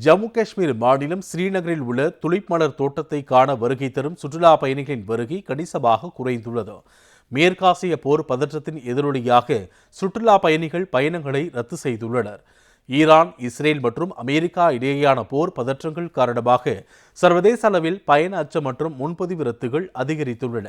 ஜம்மு காஷ்மீர் மாநிலம் ஸ்ரீநகரில் உள்ள துலிப் மலர் தோட்டத்தை காண வருகை தரும் சுற்றுலா பயணிகளின் வருகை கணிசமாக குறைந்துள்ளது. மேற்காசிய போர் பதற்றத்தின் எதிரொலியாக சுற்றுலா பயணிகள் பயணங்களை ரத்து செய்துள்ளனர். ஈரான், இஸ்ரேல் மற்றும் அமெரிக்கா இடையேயான போர் பதற்றங்கள் காரணமாக சர்வதேச அளவில் பயண அச்சம் மற்றும் முன்பதிவு ரத்துகள் அதிகரித்துள்ளன.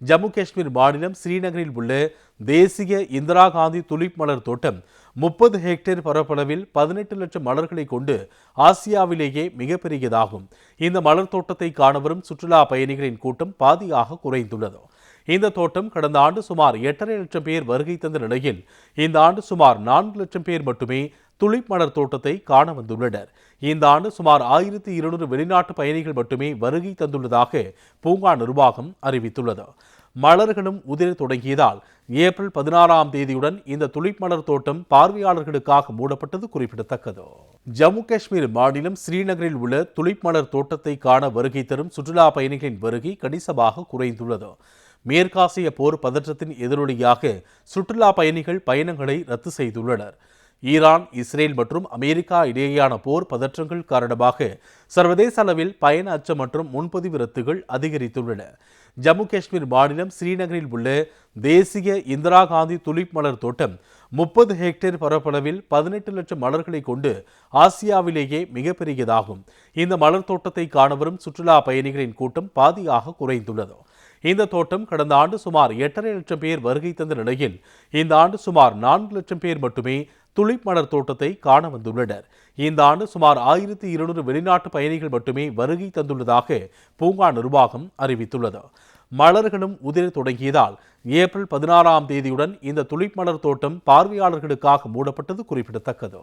ஜம்மு காஷ்மீர் மாநிலம் ஸ்ரீநகரில் உள்ள தேசிய இந்திரா காந்தி துலிப் மலர் தோட்டம் 30 ஹெக்டேர் பரப்பளவில் 18 லட்சம் மலர்களை கொண்டு ஆசியாவிலேயே மிகப்பெரியதாகும். இந்த மலர் தோட்டத்தை காண வரும் சுற்றுலா பயணிகளின் கூட்டம் பாதியாக குறைந்துள்ளது. இந்த தோட்டம் கடந்த ஆண்டு சுமார் 8.5 லட்சம் பேர் வருகை தந்த நிலையில் இந்த ஆண்டு சுமார் 4 லட்சம் பேர் மட்டுமே துலிப் மலர் தோட்டத்தை காண வந்துள்ளனர். இந்த ஆண்டு சுமார் 1200 வெளிநாட்டு பயணிகள் மட்டுமே வருகை தந்துள்ளதாக பூங்கா நிர்வாகம் அறிவித்துள்ளது. மலர்களும் உதிர தொடங்கியதால் ஏப்ரல் 16ஆம் தேதியுடன் இந்த துலிப் மலர் தோட்டம் பார்வையாளர்களுக்காக மூடப்பட்டது குறிப்பிடத்தக்கது. ஜம்மு காஷ்மீர் மாநிலம் ஸ்ரீநகரில் உள்ள துலிப் மலர் தோட்டத்தை காண வருகை தரும் சுற்றுலா பயணிகளின் வருகை கணிசமாக குறைந்துள்ளது. மேற்காசிய போர் பதற்றத்தின் எதிரொலியாக சுற்றுலா பயணிகள் பயணங்களை ரத்து செய்துள்ளனர். ஈரான், இஸ்ரேல் மற்றும் அமெரிக்கா இடையேயான போர் பதற்றங்கள் காரணமாக சர்வதேச அளவில் பயண அச்சம் மற்றும் முன்பதிவு ரத்துகள் அதிகரித்துள்ளன. ஜம்மு காஷ்மீர் மாநிலம் ஸ்ரீநகரில் உள்ள தேசிய இந்திரா காந்தி துலிப் மலர் தோட்டம் 30 ஹெக்டேர் பரப்பளவில் 18 லட்சம் மலர்களை கொண்டு ஆசியாவிலேயே மிகப்பெரியதாகும். இந்த மலர் தோட்டத்தை காண வரும் சுற்றுலா பயணிகளின் கூட்டம் பாதியாக குறைந்துள்ளது. இந்த தோட்டம் கடந்த ஆண்டு சுமார் 8.5 லட்சம் பேர் வருகை தந்த நிலையில் இந்த ஆண்டு சுமார் 4 லட்சம் பேர் மட்டுமே துலிப் மலர் தோட்டத்தை காண வந்துள்ளனர். இந்த ஆண்டு சுமார் 1200 வெளிநாட்டு பயணிகள் மட்டுமே வருகை தந்துள்ளதாக பூங்கா நிர்வாகம் அறிவித்துள்ளது. மலர்களும் உதிர தொடங்கியதால் ஏப்ரல் 16ஆம் தேதியுடன் இந்த துலிப் மலர் தோட்டம் பார்வையாளர்களுக்காக மூடப்பட்டது குறிப்பிடத்தக்கது.